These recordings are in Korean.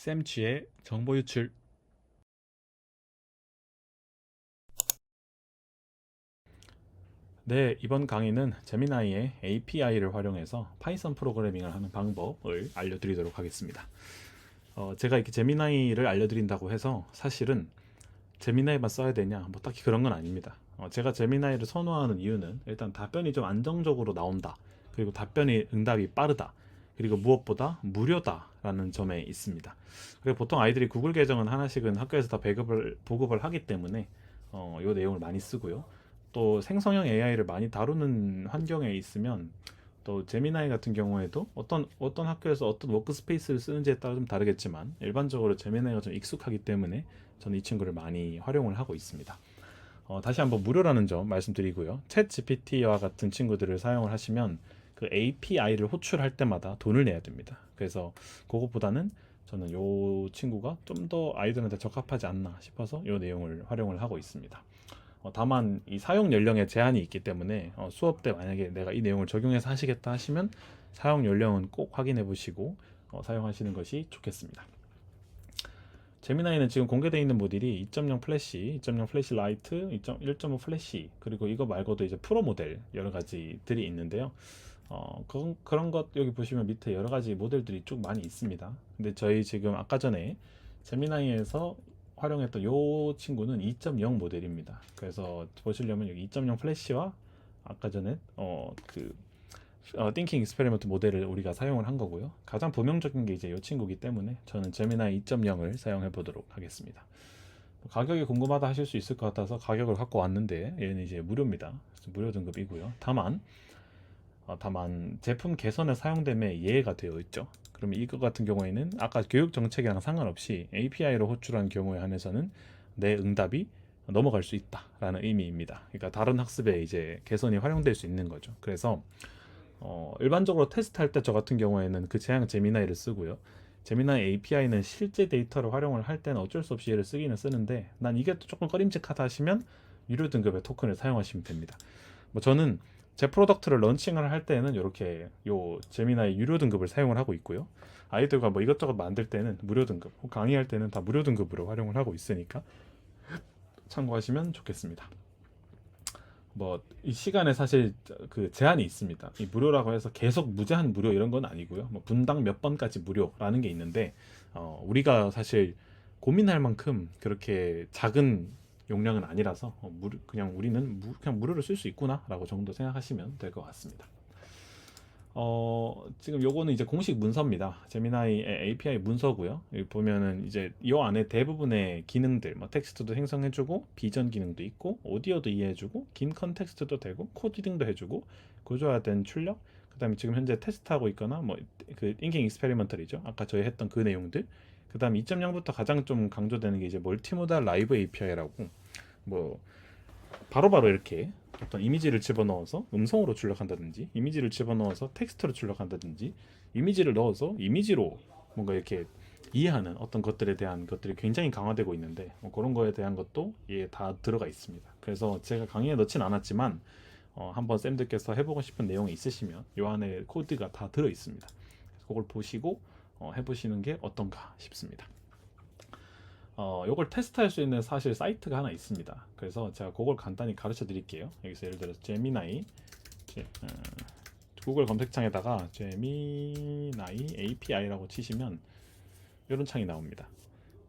쌤쥐의 정보 유출. 네, 이번 강의는 제미나이의 API를 활용해서 파이썬 프로그래밍을 하는 방법을 알려드리도록 하겠습니다. 제가 이렇게 제미나이를 알려드린다고 해서 사실은 제미나이만 써야 되냐, 뭐 딱히 그런 건 아닙니다. 제가 제미나이를 선호하는 이유는 일단 답변이 좀 안정적으로 나온다. 그리고 답변이 응답이 빠르다. 그리고 무엇보다 무료다라는 점에 있습니다. 그리고 보통 아이들이 구글 계정은 하나씩은 학교에서 다 보급을 하기 때문에 이 내용을 많이 쓰고요. 또 생성형 AI를 많이 다루는 환경에 있으면 또 제미나이 같은 경우에도 어떤 학교에서 어떤 워크스페이스를 쓰는지에 따라 좀 다르겠지만 일반적으로 제미나이가 좀 익숙하기 때문에 저는 이 친구를 많이 활용을 하고 있습니다. 다시 한번 무료라는 점 말씀드리고요. 챗 GPT와 같은 친구들을 사용을 하시면 그 API를 호출할 때마다 돈을 내야 됩니다. 그래서 그것보다는 저는 이 친구가 좀 더 아이들한테 적합하지 않나 싶어서 이 내용을 활용을 하고 있습니다. 다만 이 사용 연령에 제한이 있기 때문에 수업 때 만약에 내가 이 내용을 적용해서 하시겠다 하시면 사용 연령은 꼭 확인해 보시고 사용하시는 것이 좋겠습니다. 제미나이는 지금 공개되어 있는 모델이 2.0 플래시, 2.0 플래시 라이트, 1.5 플래시, 그리고 이거 말고도 이제 프로 모델 여러 가지들이 있는데요. 그런 것 여기 보시면 밑에 여러 가지 모델들이 쭉 많이 있습니다. 근데 저희 지금 아까 전에 제미나이에서 활용했던 이 친구는 2.0 모델입니다. 그래서 보시려면 여기 2.0 플래시와 아까 전에 띵킹 익스페리먼트 모델을 우리가 사용을 한 거고요. 가장 보명적인 게 이제 이 친구이기 때문에 저는 제미나이 2.0을 사용해 보도록 하겠습니다. 가격이 궁금하다 하실 수 있을 것 같아서 가격을 갖고 왔는데 얘는 이제 무료입니다. 무료 등급이고요. 다만 제품 개선에 사용됨에 예외가 되어 있죠. 그러면 이거 같은 경우에는 아까 교육 정책이랑 상관없이 API로 호출한 경우에 한해서는 내 응답이 넘어갈 수 있다라는 의미입니다. 그러니까 다른 학습에 이제 개선이 활용될 수 있는 거죠. 그래서 일반적으로 테스트할 때 저 같은 경우에는 그 제한 제미나이를 쓰고요. 제미나이 API는 실제 데이터를 활용을 할 때는 어쩔 수 없이 얘를 쓰기는 쓰는데 난 이게 또 조금 꺼림직하다 하시면 유료 등급의 토큰을 사용하시면 됩니다. 뭐 저는 제 프로덕트를 런칭을 할 때는 이렇게 요 제미나이 유료 등급을 사용을 하고 있고요. 아이들과 뭐 이것저것 만들 때는 무료 등급, 강의할 때는 다 무료 등급으로 활용을 하고 있으니까 참고하시면 좋겠습니다. 뭐 이 시간에 사실 그 제한이 있습니다. 이 무료라고 해서 계속 무제한 무료 이런 건 아니고요. 뭐 분당 몇 번까지 무료라는 게 있는데 우리가 사실 고민할 만큼 그렇게 작은 용량은 아니라서 그냥 우리는 그냥 무료로 쓸 수 있구나라고 정도 생각하시면 될 것 같습니다. 지금 요거는 이제 공식 문서입니다. 제미나이의 API 문서고요. 여기 보면은 이제 이 안에 대부분의 기능들, 뭐 텍스트도 생성해주고, 비전 기능도 있고, 오디오도 이해해주고, 긴 컨텍스트도 되고, 코디딩도 해주고, 구조화된 출력, 그다음에 지금 현재 테스트하고 있거나 뭐 그 인깅 익스페리먼털이죠. 아까 저희 했던 그 내용들. 그다음 2.0부터 가장 좀 강조되는 게 이제 멀티모달 라이브 API라고 뭐 바로바로 이렇게 어떤 이미지를 집어넣어서 음성으로 출력한다든지 이미지를 집어넣어서 텍스트로 출력한다든지 이미지를 넣어서 이미지로 뭔가 이렇게 이해하는 어떤 것들에 대한 것들이 굉장히 강화되고 있는데 그런 거에 대한 것도 예, 다 들어가 있습니다. 그래서 제가 강의에 넣진 않았지만 한번 쌤들께서 해보고 싶은 내용이 있으시면 이 안에 코드가 다 들어 있습니다. 그걸 보시고 해보시는 게 어떤가 싶습니다. 요걸 테스트할 수 있는 사실 사이트가 하나 있습니다. 그래서 제가 그걸 간단히 가르쳐 드릴게요. 여기서 예를 들어서 제미나이 구글 검색창에다가 제미나이 API라고 치시면 이런 창이 나옵니다.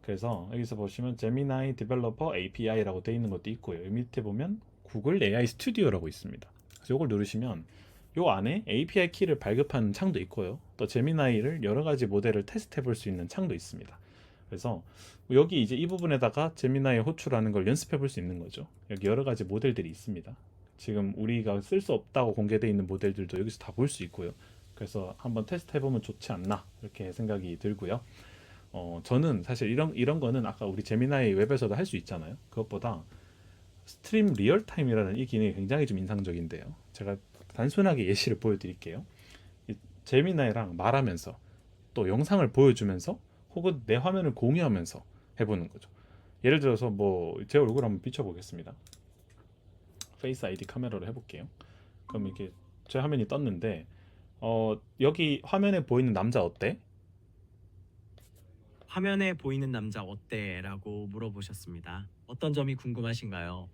그래서 여기서 보시면 제미나이 디벨로퍼 API라고 되어 있는 것도 있고요. 이 밑에 보면 구글 AI 스튜디오라고 있습니다. 그래서 이걸 누르시면 요 안에 API 키를 발급하는 창도 있고요. 또 제미나이를 여러 가지 모델을 테스트해 볼 수 있는 창도 있습니다. 그래서 여기 이제 이 부분에다가 제미나이 호출하는 걸 연습해 볼 수 있는 거죠. 여기 여러 가지 모델들이 있습니다. 지금 우리가 쓸 수 없다고 공개되어 있는 모델들도 여기서 다 볼 수 있고요. 그래서 한번 테스트 해보면 좋지 않나 이렇게 생각이 들고요. 저는 사실 이런 거는 아까 우리 제미나이 웹에서도 할 수 있잖아요. 그것보다 스트림 리얼타임이라는 이 기능이 굉장히 좀 인상적인데요. 제가 단순하게 예시를 보여드릴게요. 이 제미나이랑 말하면서 또 영상을 보여주면서 혹은 내 화면을 공유하면서 해보는 거죠. 예를 들어서 뭐 제 얼굴 한번 비춰보겠습니다. 페이스 아이디 카메라로 해볼게요. 그럼 이렇게 제 화면이 떴는데 여기 화면에 보이는 남자 어때? 화면에 보이는 남자 어때? 라고 물어보셨습니다. 어떤 점이 궁금하신가요?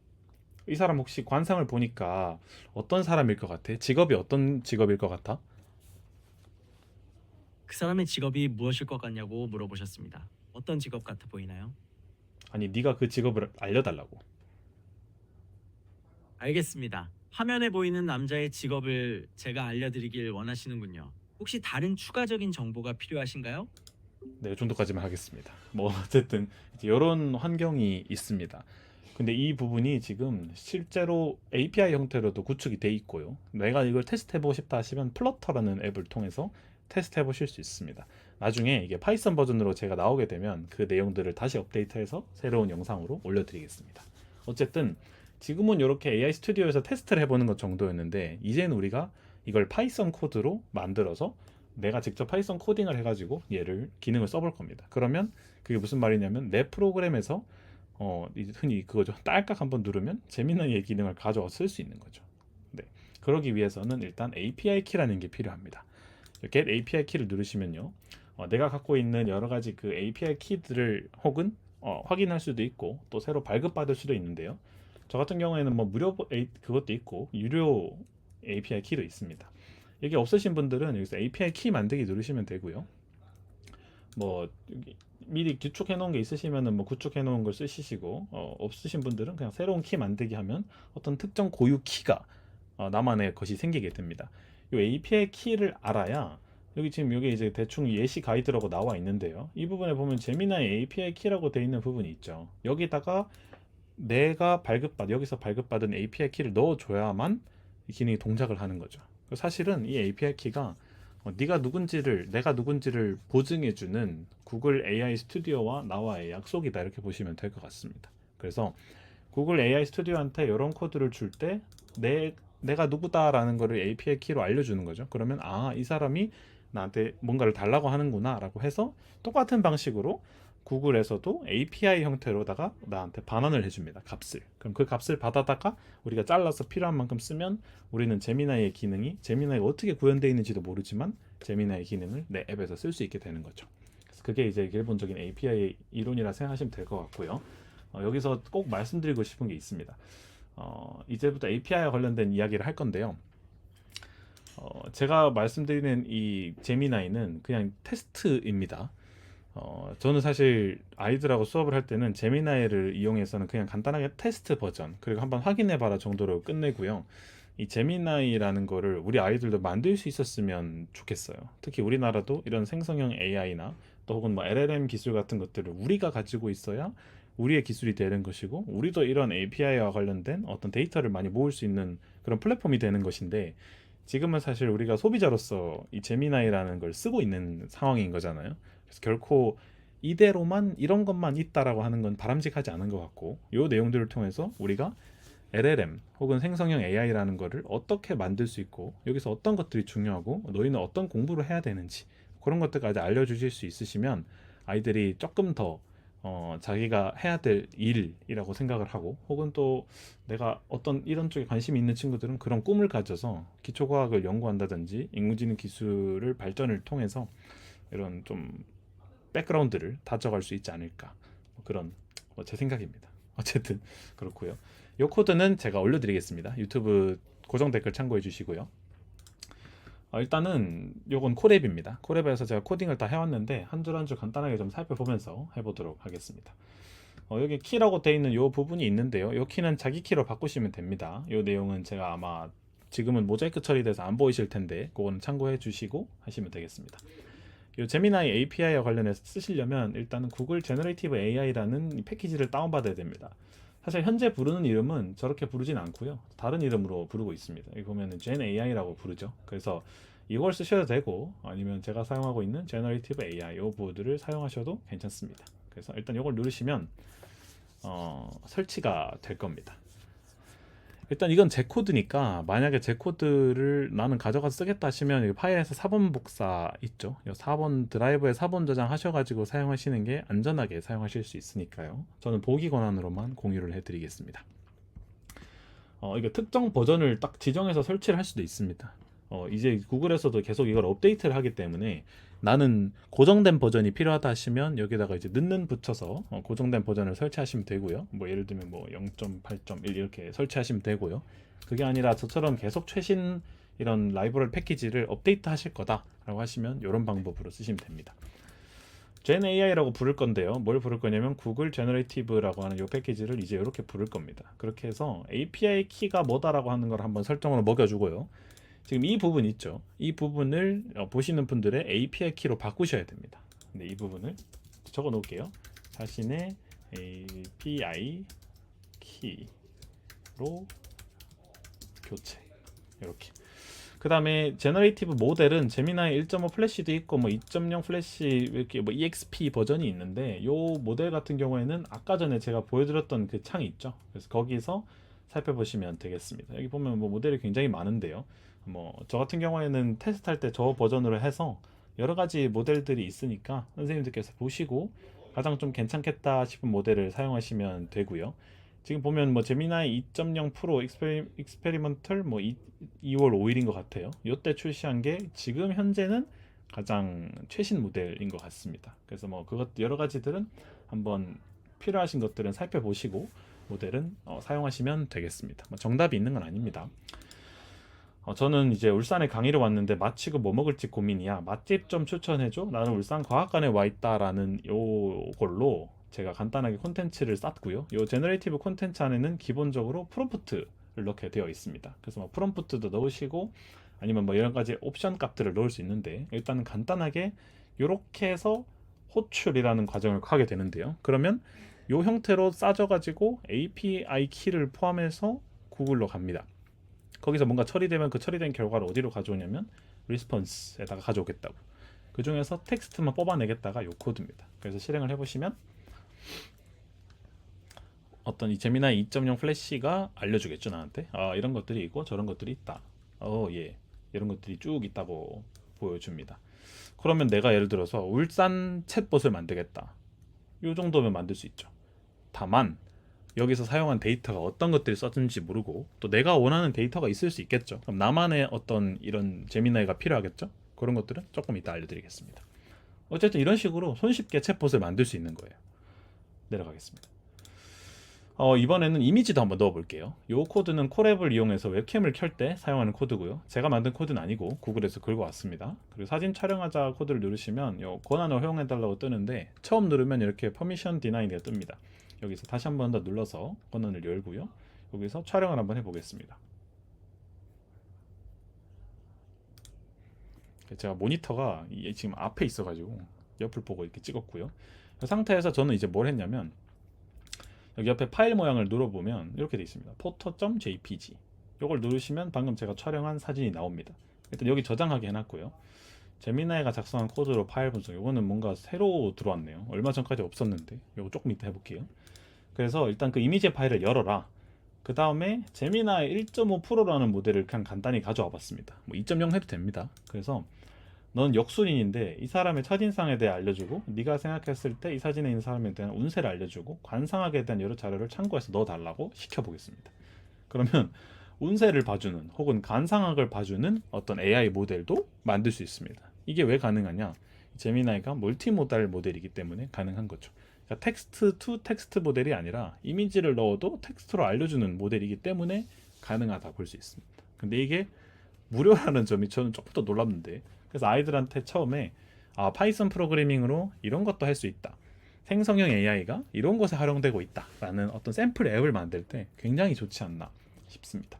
이 사람 혹시 관상을 보니까 어떤 사람일 것 같아? 직업이 어떤 직업일 것 같아? 그 사람의 직업이 무엇일 것 같냐고 물어보셨습니다. 어떤 직업 같아 보이나요? 아니, 네가 그 직업을 알려달라고. 알겠습니다. 화면에 보이는 남자의 직업을 제가 알려드리길 원하시는군요. 혹시 다른 추가적인 정보가 필요하신가요? 네, 이 정도까지만 하겠습니다. 뭐 어쨌든 이런 환경이 있습니다. 근데 이 부분이 지금 실제로 API 형태로도 구축이 돼 있고요. 내가 이걸 테스트해보고 싶다 하시면 플러터라는 앱을 통해서 테스트해보실 수 있습니다. 나중에 이게 파이썬 버전으로 제가 나오게 되면 그 내용들을 다시 업데이트해서 새로운 영상으로 올려드리겠습니다. 어쨌든 지금은 이렇게 AI 스튜디오에서 테스트를 해보는 것 정도였는데, 이제는 우리가 이걸 파이썬 코드로 만들어서 내가 직접 파이썬 코딩을 해가지고 얘를 기능을 써볼 겁니다. 그러면 그게 무슨 말이냐면, 내 프로그램에서 흔히 그거죠. 딸깍 한번 누르면 제미나이의 기능을 가져와 쓸 수 있는 거죠. 네. 그러기 위해서는 일단 API 키라는 게 필요합니다. Get API 키를 누르시면요, 내가 갖고 있는 여러 가지 그 API 키들을 혹은 확인할 수도 있고 또 새로 발급받을 수도 있는데요. 저 같은 경우에는 뭐 무료 그것도 있고 유료 API 키도 있습니다. 이게 없으신 분들은 여기서 API 키 만들기 누르시면 되고요. 뭐 미리 구축해 놓은 게 있으시면은 뭐 구축해 놓은 걸 쓰시고, 없으신 분들은 그냥 새로운 키 만들기 하면 어떤 특정 고유 키가 나만의 것이 생기게 됩니다. 이 API 키를 알아야, 여기 지금 여기 이제 대충 예시 가이드라고 나와 있는데요. 이 부분에 보면 제미나이 API 키라고 되어 있는 부분이 있죠. 여기다가 내가 여기서 발급받은 API 키를 넣어줘야만 이 기능이 동작을 하는 거죠. 사실은 이 API 키가 내가 누군지를 보증해주는 구글 AI 스튜디오와 나와의 약속이다, 이렇게 보시면 될 것 같습니다. 그래서 구글 AI 스튜디오한테 이런 코드를 줄 때 내가 누구다라는 거를 API 키로 알려주는 거죠. 그러면 이 사람이 나한테 뭔가를 달라고 하는구나 라고 해서 똑같은 방식으로 구글에서도 API 형태로다가 나한테 반환을 해줍니다. 값을. 그럼 그 값을 받아다가 우리가 잘라서 필요한 만큼 쓰면, 우리는 제미나이가 어떻게 구현되어 있는지도 모르지만 제미나이 기능을 내 앱에서 쓸 수 있게 되는 거죠. 그래서 그게 이제 기본적인 API 이론이라 생각하시면 될 것 같고요. 여기서 꼭 말씀드리고 싶은 게 있습니다. 이제부터 API와 관련된 이야기를 할 건데요. 제가 말씀드리는 이 제미나이는 그냥 테스트입니다. 저는 사실 아이들하고 수업을 할 때는 제미나이를 이용해서는 그냥 간단하게 테스트 버전, 그리고 한번 확인해봐라 정도로 끝내고요. 이 제미나이라는 거를 우리 아이들도 만들 수 있었으면 좋겠어요. 특히 우리나라도 이런 생성형 AI나 또 혹은 뭐 LLM 기술 같은 것들을 우리가 가지고 있어야 우리의 기술이 되는 것이고, 우리도 이런 API와 관련된 어떤 데이터를 많이 모을 수 있는 그런 플랫폼이 되는 것인데, 지금은 사실 우리가 소비자로서 이 제미나이라는 걸 쓰고 있는 상황인 거잖아요. 그래서 결코 이대로만 이런 것만 있다라고 하는 건 바람직하지 않은 것 같고, 이 내용들을 통해서 우리가 LLM 혹은 생성형 AI라는 거를 어떻게 만들 수 있고, 여기서 어떤 것들이 중요하고 너희는 어떤 공부를 해야 되는지, 그런 것들까지 알려주실 수 있으시면 아이들이 조금 더 자기가 해야 될 일이라고 생각을 하고, 혹은 또 내가 어떤 이런 쪽에 관심이 있는 친구들은 그런 꿈을 가져서 기초과학을 연구한다든지 인공지능 기술을 발전을 통해서 이런 좀 백그라운드를 다져갈 수 있지 않을까, 그런 제 생각입니다. 어쨌든 그렇고요. 이 코드는 제가 올려드리겠습니다. 유튜브 고정 댓글 참고해 주시고요. 일단은 요건 콜앱입니다. 콜앱에서 제가 코딩을 다 해왔는데 한 줄 한 줄 간단하게 좀 살펴보면서 해보도록 하겠습니다. 여기 키라고 되어 있는 요 부분이 있는데요. 요 키는 자기 키로 바꾸시면 됩니다. 요 내용은 제가 아마 지금은 모자이크 처리돼서 안 보이실 텐데 그거는 참고해 주시고 하시면 되겠습니다. 요 제미나이 API와 관련해서 쓰시려면 일단은 구글 제너레이티브 AI라는 패키지를 다운받아야 됩니다. 사실 현재 부르는 이름은 저렇게 부르진 않고요. 다른 이름으로 부르고 있습니다. 여기 보면은 Gen AI라고 부르죠. 그래서 이걸 쓰셔도 되고, 아니면 제가 사용하고 있는 제너레이티브 AI 요 보드를 사용하셔도 괜찮습니다. 그래서 일단 이걸 누르시면 설치가 될 겁니다. 일단 이건 제 코드니까 만약에 제 코드를 나는 가져가서 쓰겠다 하시면 이 파일에서 4번 복사 있죠. 이 4번 드라이브에 4번 저장하셔가지고 사용하시는 게 안전하게 사용하실 수 있으니까요. 저는 보기 권한으로만 공유를 해드리겠습니다. 이거 특정 버전을 딱 지정해서 설치를 할 수도 있습니다. 이제 구글에서도 계속 이걸 업데이트를 하기 때문에 나는 고정된 버전이 필요하다 하시면 여기다가 이제 넣는 붙여서 고정된 버전을 설치하시면 되고요. 뭐 예를 들면 뭐 0.8.1 이렇게 설치하시면 되고요. 그게 아니라 저처럼 계속 최신 이런 라이브러리 패키지를 업데이트 하실 거다라고 하시면 이런 방법으로 쓰시면 됩니다. Gen AI라고 부를 건데요. 뭘 부를 거냐면 구글 제너레이티브라고 하는 이 패키지를 이제 이렇게 부를 겁니다. 그렇게 해서 API 키가 뭐다라고 하는 걸 한번 설정으로 먹여주고요. 지금 이 부분 있죠. 이 부분을 보시는 분들의 API 키로 바꾸셔야 됩니다. 근데 이 부분을 적어 놓을게요. 자신의 API 키로 교체. 이렇게. 그 다음에 제너레이티브 모델은 제미나이 1.5 플래시도 있고 뭐 2.0 플래시 이렇게 뭐 EXP 버전이 있는데 요 모델 같은 경우에는 아까 전에 제가 보여드렸던 그 창이 있죠. 그래서 거기서 살펴보시면 되겠습니다. 여기 보면 뭐 모델이 굉장히 많은데요. 뭐 저 같은 경우에는 테스트할 때 저 버전으로 해서 여러 가지 모델들이 있으니까 선생님들께서 보시고 가장 좀 괜찮겠다 싶은 모델을 사용하시면 되고요. 지금 보면 뭐 제미나이 2.0 프로 익스페리먼털 뭐 2월 5일인 것 같아요. 이때 출시한 게 지금 현재는 가장 최신 모델인 것 같습니다. 그래서 뭐 그것 여러 가지들은 한번 필요하신 것들은 살펴보시고 모델은 사용하시면 되겠습니다. 뭐 정답이 있는 건 아닙니다. 저는 이제 울산에 강의를 왔는데 마치고 뭐 먹을지 고민이야. 맛집 좀 추천해줘. 나는 울산 과학관에 와 있다라는 요걸로 제가 간단하게 콘텐츠를 쌌고요. 요 제너레이티브 콘텐츠 안에는 기본적으로 프롬프트를 넣게 되어 있습니다. 그래서 뭐 프롬프트도 넣으시고 아니면 뭐 여러 가지 옵션 값들을 넣을 수 있는데 일단은 간단하게 이렇게 해서 호출이라는 과정을 하게 되는데요. 그러면 요 형태로 싸져 가지고 API 키를 포함해서 구글로 갑니다. 거기서 뭔가 처리되면 그 처리된 결과를 어디로 가져오냐면 리스폰스에다가 가져오겠다고. 그 중에서 텍스트만 뽑아내겠다가 요 코드입니다. 그래서 실행을 해보시면 어떤 이 제미나이 2.0 플래시가 알려주겠죠 나한테. 아 이런 것들이 있고 저런 것들이 있다. 예 이런 것들이 쭉 있다고 보여줍니다. 그러면 내가 예를 들어서 울산 챗봇을 만들겠다. 요 정도면 만들 수 있죠. 다만 여기서 사용한 데이터가 어떤 것들이 썼는지 모르고 또 내가 원하는 데이터가 있을 수 있겠죠. 그럼 나만의 어떤 이런 제미나이가 필요하겠죠. 그런 것들은 조금 이따 알려드리겠습니다. 어쨌든 이런 식으로 손쉽게 챗봇을 만들 수 있는 거예요. 내려가겠습니다. 이번에는 이미지도 한번 넣어볼게요. 이 코드는 콜앱을 이용해서 웹캠을 켤 때 사용하는 코드고요. 제가 만든 코드는 아니고 구글에서 긁어 왔습니다. 그리고 사진 촬영하자 코드를 누르시면 이 권한을 허용해달라고 뜨는데 처음 누르면 이렇게 퍼미션 디나이가 뜹니다. 여기서 다시 한번 더 눌러서 권한을 열고요. 여기서 촬영을 한번 해보겠습니다. 제가 모니터가 지금 앞에 있어가지고 옆을 보고 이렇게 찍었고요. 그 상태에서 저는 이제 뭘 했냐면 여기 옆에 파일 모양을 눌러보면 이렇게 되어 있습니다. photo.jpg 이걸 누르시면 방금 제가 촬영한 사진이 나옵니다. 일단 여기 저장하게 해놨고요. 제미나이가 작성한 코드로 파일 분석. 이거는 뭔가 새로 들어왔네요. 얼마 전까지 없었는데 이거 조금 이따 해볼게요. 그래서 일단 그 이미지 파일을 열어라. 그 다음에 제미나이 1.5 프로라는 모델을 그냥 간단히 가져와 봤습니다. 뭐 2.0 해도 됩니다. 그래서 넌 역순인인데 이 사람의 첫인상에 대해 알려주고 네가 생각했을 때 이 사진에 있는 사람에 대한 운세를 알려주고 관상학에 대한 여러 자료를 참고해서 넣어달라고 시켜보겠습니다. 그러면 운세를 봐주는 혹은 관상학을 봐주는 어떤 AI 모델도 만들 수 있습니다. 이게 왜 가능하냐? 제미나이가 멀티모달 모델이기 때문에 가능한 거죠. 그러니까 텍스트 투 텍스트 모델이 아니라 이미지를 넣어도 텍스트로 알려주는 모델이기 때문에 가능하다 볼 수 있습니다. 근데 이게 무료라는 점이 저는 조금 더 놀랍는데 그래서 아이들한테 처음에 파이썬 프로그래밍으로 이런 것도 할 수 있다. 생성형 AI가 이런 것에 활용되고 있다. 라는 어떤 샘플 앱을 만들 때 굉장히 좋지 않나 싶습니다.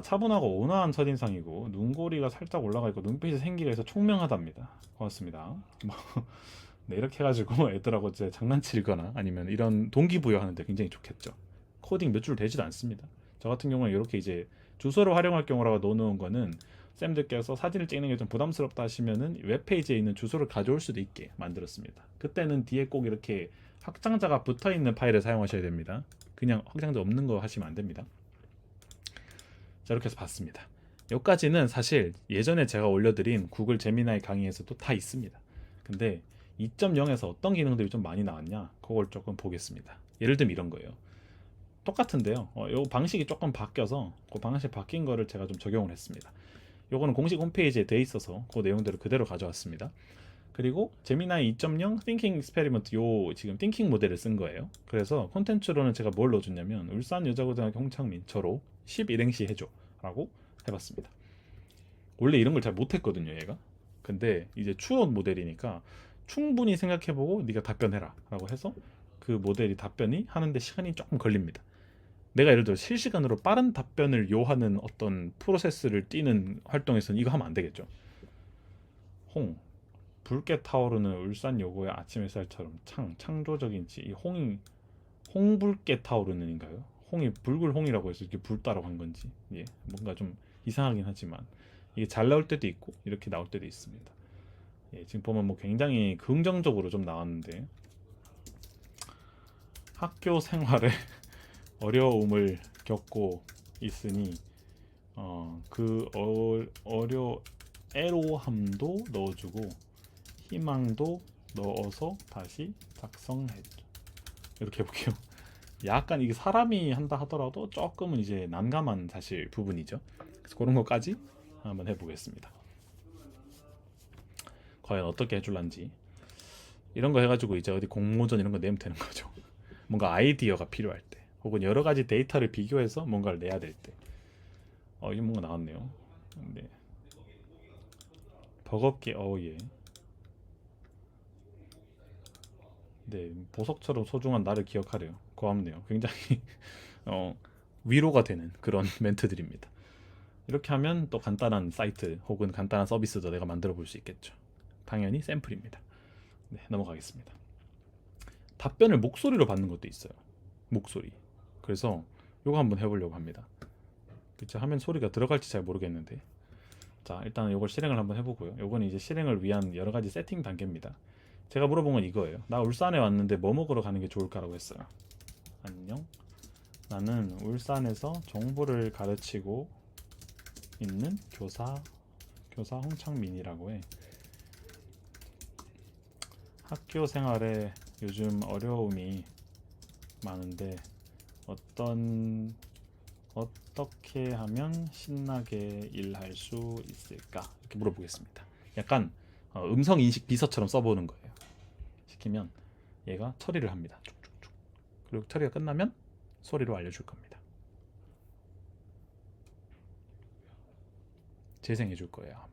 차분하고 온화한 첫인상이고 눈꼬리가 살짝 올라가 있고 눈빛이 생기가 해서 총명하답니다. 고맙습니다. 네, 이렇게 해가지고 애들하고 이제 장난치거나 아니면 이런 동기부여하는데 굉장히 좋겠죠. 코딩 몇 줄 되지도 않습니다. 저 같은 경우는 이렇게 이제 주소를 활용할 경우라고 넣어놓은 거는 쌤들께서 사진을 찍는 게 좀 부담스럽다 하시면은 웹페이지에 있는 주소를 가져올 수도 있게 만들었습니다. 그때는 뒤에 꼭 이렇게 확장자가 붙어있는 파일을 사용하셔야 됩니다. 그냥 확장자 없는 거 하시면 안 됩니다. 자, 이렇게 해서 봤습니다. 여기까지는 사실 예전에 제가 올려드린 구글 제미나이 강의에서도 다 있습니다. 근데 2.0에서 어떤 기능들이 좀 많이 나왔냐 그걸 조금 보겠습니다. 예를 들면 이런 거예요. 똑같은데요. 요 방식이 조금 바뀌어서 그 방식 바뀐 거를 제가 좀 적용을 했습니다. 요거는 공식 홈페이지에 돼 있어서 그 내용대로 그대로 가져왔습니다. 그리고 제미나이 2.0 Thinking Experiment 요 지금 띵킹 모델을 쓴 거예요. 그래서 콘텐츠로는 제가 뭘 넣어줬냐면 울산 여자고등학교 홍창민 저로 11행시 해줘 라고 해봤습니다. 원래 이런 걸 잘 못했거든요 얘가. 근데 이제 추억 모델이니까 충분히 생각해보고 네가 답변해라 라고 해서 그 모델이 답변이 하는데 시간이 조금 걸립니다. 내가 예를 들어 실시간으로 빠른 답변을 요하는 어떤 프로세스를 띄는 활동에서는 이거 하면 안 되겠죠. 붉게 타오르는 울산 여고의 아침 햇살처럼 창조적인지 이 홍이 홍붉게 타오르는인가요? 홍이 붉을 홍이라고 해서 이렇게 붉다라고 한 건지 예 뭔가 좀 이상하긴 하지만 이게 잘 나올 때도 있고 이렇게 나올 때도 있습니다. 예, 지금 보면 뭐 굉장히 긍정적으로 좀 나왔는데 학교 생활에 어려움을 겪고 있으니 애로함도 넣어주고 희망도 넣어서 다시 작성해줘. 이렇게 해볼게요. 약간 이게 사람이 한다 하더라도 조금은 이제 난감한 사실 부분이죠. 그래서 그런 것까지 한번 해보겠습니다. 과연 어떻게 해줄란지 이런 거 해가지고 이제 어디 공모전 이런 거 내면 되는 거죠. 뭔가 아이디어가 필요할 때 혹은 여러 가지 데이터를 비교해서 뭔가를 내야 될 때. 이게 뭔가 나왔네요. 네. 버겁게 예. 네, 보석처럼 소중한 나를 기억하래요. 고맙네요. 굉장히 위로가 되는 그런 멘트들입니다. 이렇게 하면 또 간단한 사이트 혹은 간단한 서비스도 내가 만들어 볼 수 있겠죠. 당연히 샘플입니다. 네, 넘어가겠습니다. 답변을 목소리로 받는 것도 있어요. 목소리. 그래서 이거 한번 해보려고 합니다. 그쵸? 화면 소리가 들어갈지 잘 모르겠는데 자 일단 이걸 실행을 한번 해보고요. 이건 이제 실행을 위한 여러 가지 세팅 단계입니다. 제가 물어본 건 이거예요. 나 울산에 왔는데 뭐 먹으러 가는 게 좋을까라고 했어요. 안녕. 나는 울산에서 정보를 가르치고 있는 교사 홍창민이라고 해. 학교 생활에 요즘 어려움이 많은데 어떻게 하면 신나게 일할 수 있을까? 이렇게 물어보겠습니다. 약간 음성 인식 비서처럼 써보는 거예요. 시키면 얘가 처리를 합니다. 쭉쭉쭉. 그리고 처리가 끝나면 소리로 알려줄 겁니다. 재생해 줄 거예요 아마.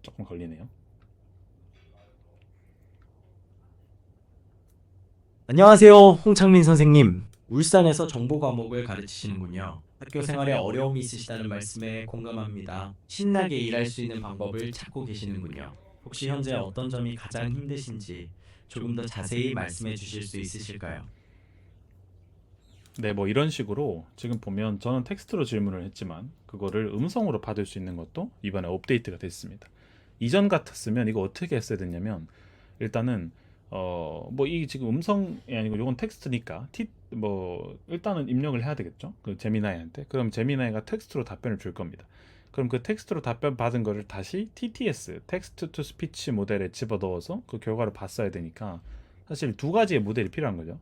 조금 걸리네요. 안녕하세요, 홍창민 선생님. 울산에서 정보 과목을 가르치시는군요. 학교 생활에 어려움이 있으시다는 말씀에 공감합니다. 신나게 일할 수 있는 방법을 찾고 계시는군요. 혹시 현재 어떤 점이 가장 힘드신지 조금 더 자세히 말씀해 주실 수 있으실까요? 네, 뭐 이런 식으로 지금 보면 저는 텍스트로 질문을 했지만 그거를 음성으로 받을 수 있는 것도 이번에 업데이트가 됐습니다. 이전 같았으면 이거 어떻게 했어야 됐냐면 일단은 뭐 이 지금 음성이 아니고 이건 텍스트니까 뭐 일단은 입력을 해야 되겠죠. 그 제미나이한테. 그럼 제미나이가 텍스트로 답변을 줄 겁니다. 그럼 그 텍스트로 답변 받은 거를 다시 TTS, 텍스트 투 스피치 모델에 집어넣어서 그 결과를 봤어야 되니까 사실 두 가지의 모델이 필요한 거죠.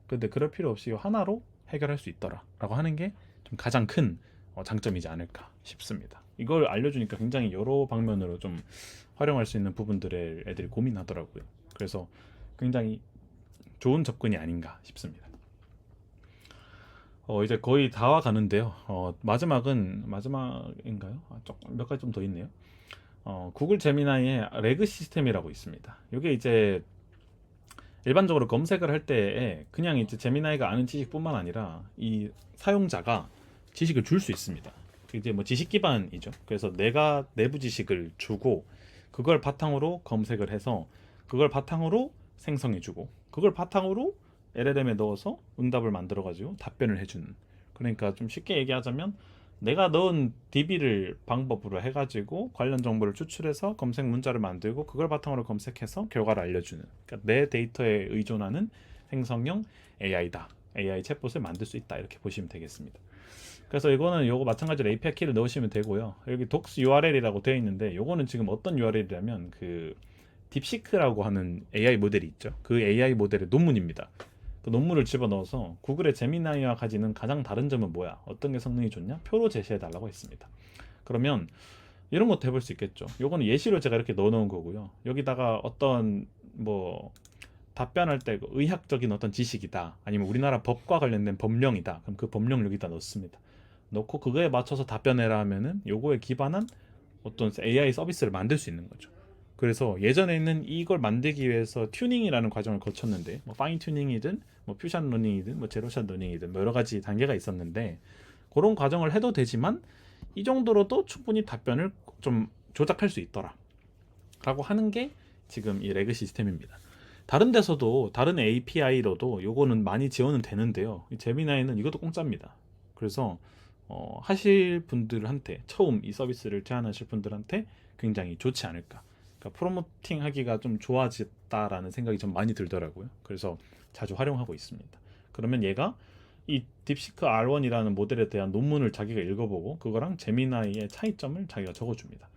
근데 그럴 필요 없이 이 하나로 해결할 수 있더라라고 하는 게 좀 가장 큰 장점이지 않을까 싶습니다. 이걸 알려주니까 굉장히 여러 방면으로 좀 활용할 수 있는 부분들을 애들이 고민하더라고요. 그래서 굉장히 좋은 접근이 아닌가 싶습니다. 이제 거의 다 와 가는데요. 마지막인가요? 조금 몇 가지 좀 더 있네요. 구글 제미나이의 레그 시스템이라고 있습니다. 이게 이제 일반적으로 검색을 할 때 그냥 이제 제미나이가 아는 지식뿐만 아니라 이 사용자가 지식을 줄 수 있습니다. 이제 뭐 지식 기반이죠. 그래서 내가 내부 지식을 주고 그걸 바탕으로 검색을 해서 그걸 바탕으로 생성해주고 그걸 바탕으로 LLM에 넣어서 응답을 만들어가지고 답변을 해주는. 그러니까 좀 쉽게 얘기하자면 내가 넣은 DB를 방법으로 해가지고 관련 정보를 추출해서 검색 문자를 만들고 그걸 바탕으로 검색해서 결과를 알려주는. 그러니까 내 데이터에 의존하는 생성형 AI다. AI 챗봇을 만들 수 있다. 이렇게 보시면 되겠습니다. 그래서 이거는 요거 마찬가지로 API 키를 넣으시면 되고요. 여기 docs URL이라고 되어 있는데 요거는 지금 어떤 URL이냐면 그 딥시크라고 하는 AI 모델이 있죠. 그 AI 모델의 논문입니다. 그 논문을 집어넣어서 구글의 제미나이와 가지는 가장 다른 점은 뭐야? 어떤 게 성능이 좋냐? 표로 제시해 달라고 했습니다. 그러면 이런 것도 해볼 수 있겠죠. 요거는 예시로 제가 이렇게 넣어 놓은 거고요. 여기다가 어떤 뭐 답변할 때그 의학적인 어떤 지식이다, 아니면 우리나라 법과 관련된 법령이다, 그럼 그 법령 여기다 넣습니다. 넣고 그거에 맞춰서 답변해라 하면은 요거에 기반한 어떤 AI 서비스를 만들 수 있는 거죠. 그래서 예전에는 이걸 만들기 위해서 튜닝이라는 과정을 거쳤는데, 뭐 파인 튜닝이든 뭐 퓨전 러닝이든 뭐 제로샷 러닝이든 뭐 여러 가지 단계가 있었는데, 그런 과정을 해도 되지만 이 정도로도 충분히 답변을 좀 조작할 수 있더라 라고 하는 게 지금 이 레그 시스템입니다. 다른 데서도 다른 API로도 요거는 많이 지원은 되는데요. 이 제미나이는 이것도 공짜입니다. 그래서 하실 분들한테, 처음 이 서비스를 제안하실 분들한테 굉장히 좋지 않을까. 그러니까 프로모팅 하기가 좀 좋아졌다라는 생각이 좀 많이 들더라고요. 그래서 자주 활용하고 있습니다. 그러면 얘가 이 딥시크 R1이라는 모델에 대한 논문을 자기가 읽어보고 그거랑 제미나이의 차이점을 자기가 적어줍니다.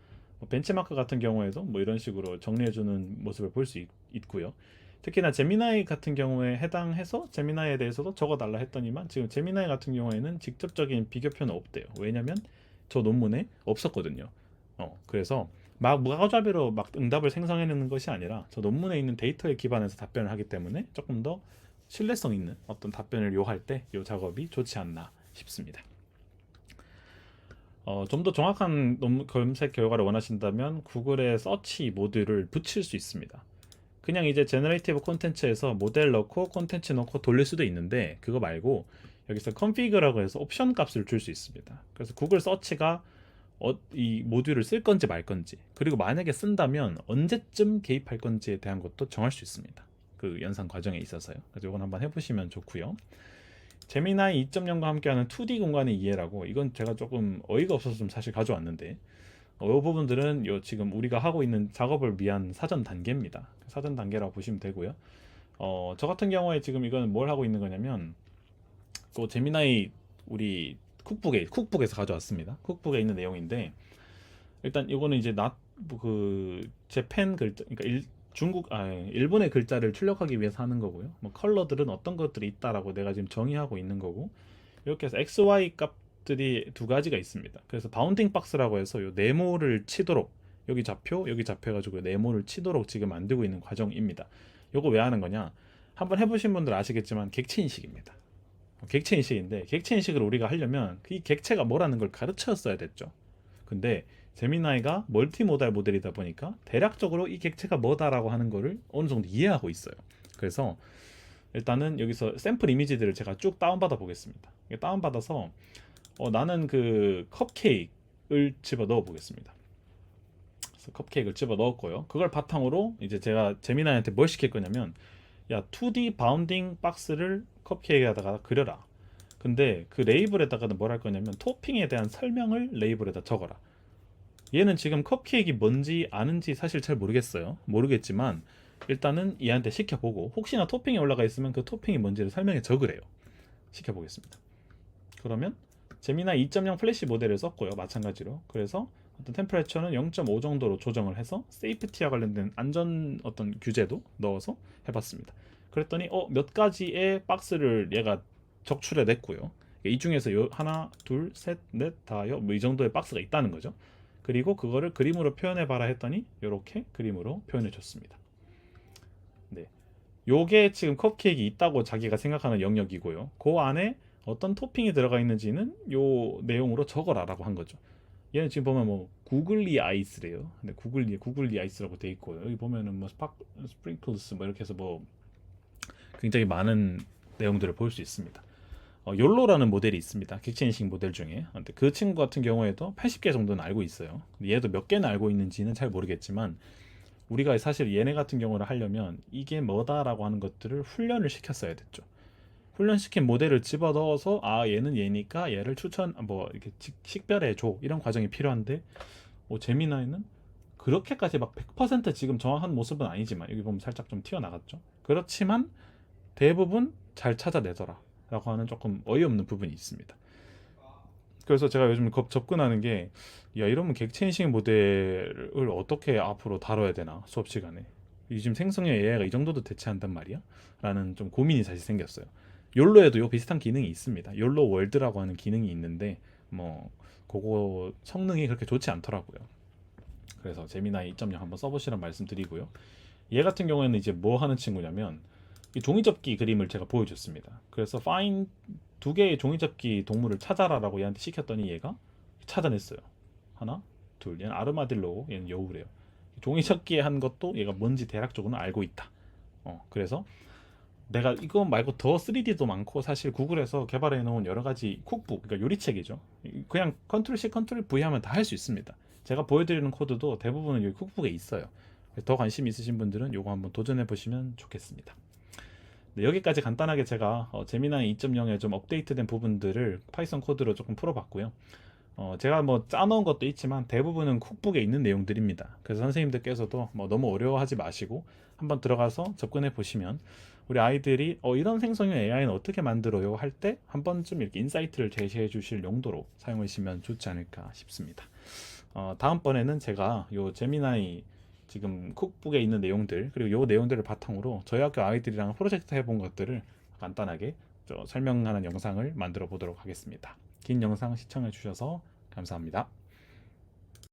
벤치마크 같은 경우에도 뭐 이런 식으로 정리해주는 모습을 볼 수 있고요. 특히나 제미나이 같은 경우에 해당해서 제미나이에 대해서도 적어달라 했더니만, 지금 제미나이 같은 경우에는 직접적인 비교표는 없대요. 왜냐면 저 논문에 없었거든요. 그래서 막 무과자비로 막 응답을 생성해내는 것이 아니라 저 논문에 있는 데이터에 기반해서 답변을 하기 때문에 조금 더 신뢰성 있는 어떤 답변을 요할 때 이 작업이 좋지 않나 싶습니다. 좀 더 정확한 검색 결과를 원하신다면 구글의 서치 모듈을 붙일 수 있습니다. 그냥 이제 제너레이티브 콘텐츠에서 모델 넣고 콘텐츠 넣고 돌릴 수도 있는데, 그거 말고 여기서 config라고 해서 옵션 값을 줄 수 있습니다. 그래서 구글 서치가 이 모듈을 쓸 건지 말 건지, 그리고 만약에 쓴다면 언제쯤 개입할 건지에 대한 것도 정할 수 있습니다. 그 연산 과정에 있어서요. 그래서 이건 한번 해보시면 좋고요. 제미나이 2.0과 함께하는 2D 공간의 이해라고, 이건 제가 조금 어이가 없어서 좀 사실 가져왔는데, 이 부분들은 지금 우리가 하고 있는 작업을 위한 사전 단계입니다. 사전 단계라고 보시면 되고요. 저 같은 경우에 지금 이거는 뭘 하고 있는 거냐면, 그 제미나이 우리 쿡북에서 가져왔습니다. 쿡북에 있는 내용인데, 일단 이거는 이제 그 재팬 글자, 그러니까 일본의 글자를 출력하기 위해서 하는 거고요. 뭐 컬러들은 어떤 것들이 있다라고 내가 지금 정의하고 있는 거고, 이렇게 해서 XY 값들이 두 가지가 있습니다. 그래서 바운딩 박스라고 해서 요 네모를 치도록, 여기 좌표 여기 좌표 해가지고 네모를 치도록 지금 만들고 있는 과정입니다. 요거 왜 하는 거냐? 한번 해보신 분들 아시겠지만 객체 인식입니다. 객체 인식인데, 객체 인식을 우리가 하려면 이 객체가 뭐라는 걸 가르쳤어야 됐죠. 근데 제미나이가 멀티모달 모델이다 보니까 대략적으로 이 객체가 뭐다라고 하는 거를 어느 정도 이해하고 있어요. 그래서 일단은 여기서 샘플 이미지들을 제가 쭉 다운받아 보겠습니다. 다운받아서 나는 그 컵케이크를 집어 넣어 보겠습니다. 그래서 컵케이크를 집어 넣었고요. 그걸 바탕으로 이제 제가 제미나이한테 뭘 시킬 거냐면, 야 2D 바운딩 박스를 컵케이크에다가 그려라. 근데 그 레이블에다가는 뭘 할 거냐면 토핑에 대한 설명을 레이블에다 적어라. 얘는 지금 컵케이크 뭔지 아는지 사실 잘 모르겠지만 일단은 얘한테 시켜보고, 혹시나 토핑이 올라가 있으면 그 토핑이 뭔지를 설명해 적으래요. 시켜보겠습니다. 그러면 제미나이 2.0 플래시 모델을 썼고요. 마찬가지로. 그래서 어떤 템퍼레처는 0.5 정도로 조정을 해서 세이프티와 관련된 안전 어떤 규제도 넣어서 해봤습니다. 그랬더니 몇 가지의 박스를 얘가 적출해 냈고요. 이 중에서 하나, 둘, 셋, 넷, 다여 뭐 이 정도의 박스가 있다는 거죠. 그리고 그거를 그림으로 표현해 봐라 했더니 이렇게 그림으로 표현해 줬습니다. 네, 요게 지금 컵케이크 있다고 자기가 생각하는 영역이고요. 그 안에 어떤 토핑이 들어가 있는지는 요 내용으로 적어라라고 한 거죠. 얘는 지금 보면 뭐 구글리 아이스래요. 근데 구글리 아이스라고 돼 있고, 여기 보면은 뭐 스프링클스 뭐 이렇게 해서 뭐 굉장히 많은 내용들을 볼 수 있습니다. 욜로라는 모델이 있습니다. 객체 인식 모델 중에. 근데 그 친구 같은 경우에도 80개 정도는 알고 있어요. 얘도 몇 개는 알고 있는지는 잘 모르겠지만, 우리가 사실 얘네 같은 경우를 하려면 이게 뭐다라고 하는 것들을 훈련을 시켰어야 됐죠. 훈련시킨 모델을 집어넣어서 얘는 얘니까 얘를 이렇게 식별해 줘, 이런 과정이 필요한데, 제미나이는 그렇게까지 막 100% 지금 정확한 모습은 아니지만, 여기 보면 살짝 좀 튀어나갔죠. 그렇지만 대부분 잘 찾아내더라 라고 하는 조금 어이없는 부분이 있습니다. 그래서 제가 요즘 접근하는 게, 야 이러면 객체 인식 모델을 어떻게 앞으로 다뤄야 되나, 수업 시간에 요즘 생성형 AI가 이 정도도 대체한단 말이야? 라는 좀 고민이 사실 생겼어요. 욜로에도 요 비슷한 기능이 있습니다. 욜로 월드라고 하는 기능이 있는데, 뭐 그거 성능이 그렇게 좋지 않더라고요. 그래서 제미나이 2.0 한번 써보시란 말씀드리고요. 얘 같은 경우에는 이제 뭐 하는 친구냐면 이 종이접기 그림을 제가 보여줬습니다. 그래서 find 두 개의 종이접기 동물을 찾아라라고 얘한테 시켰더니 얘가 찾아냈어요. 하나, 둘. 얘는 아르마딜로고 얘는 여우래요. 종이접기에 한 것도 얘가 뭔지 대략적으로는 알고 있다. 그래서 내가 이거 말고 더 3D도 많고 사실 구글에서 개발해 놓은 여러 가지 쿡북, 그러니까 요리책이죠. 그냥 컨트롤 C, 컨트롤 V 하면 다 할 수 있습니다. 제가 보여드리는 코드도 대부분은 여기 쿡북에 있어요. 더 관심 있으신 분들은 이거 한번 도전해 보시면 좋겠습니다. 네, 여기까지 간단하게 제가 제미나이 2.0에 좀 업데이트된 부분들을 파이썬 코드로 조금 풀어봤고요. 제가 뭐 짜놓은 것도 있지만 대부분은 쿡북에 있는 내용들입니다. 그래서 선생님들께서도 뭐 너무 어려워하지 마시고 한번 들어가서 접근해 보시면 우리 아이들이 이런 생성형 AI는 어떻게 만들어요 할 때 한 번쯤 이렇게 인사이트를 제시해 주실 용도로 사용하시면 좋지 않을까 싶습니다. 다음번에는 제가 요 제미나이 지금 쿡북에 있는 내용들 그리고 요 내용들을 바탕으로 저희 학교 아이들이랑 프로젝트 해본 것들을 간단하게 설명하는 영상을 만들어 보도록 하겠습니다. 긴 영상 시청해 주셔서 감사합니다.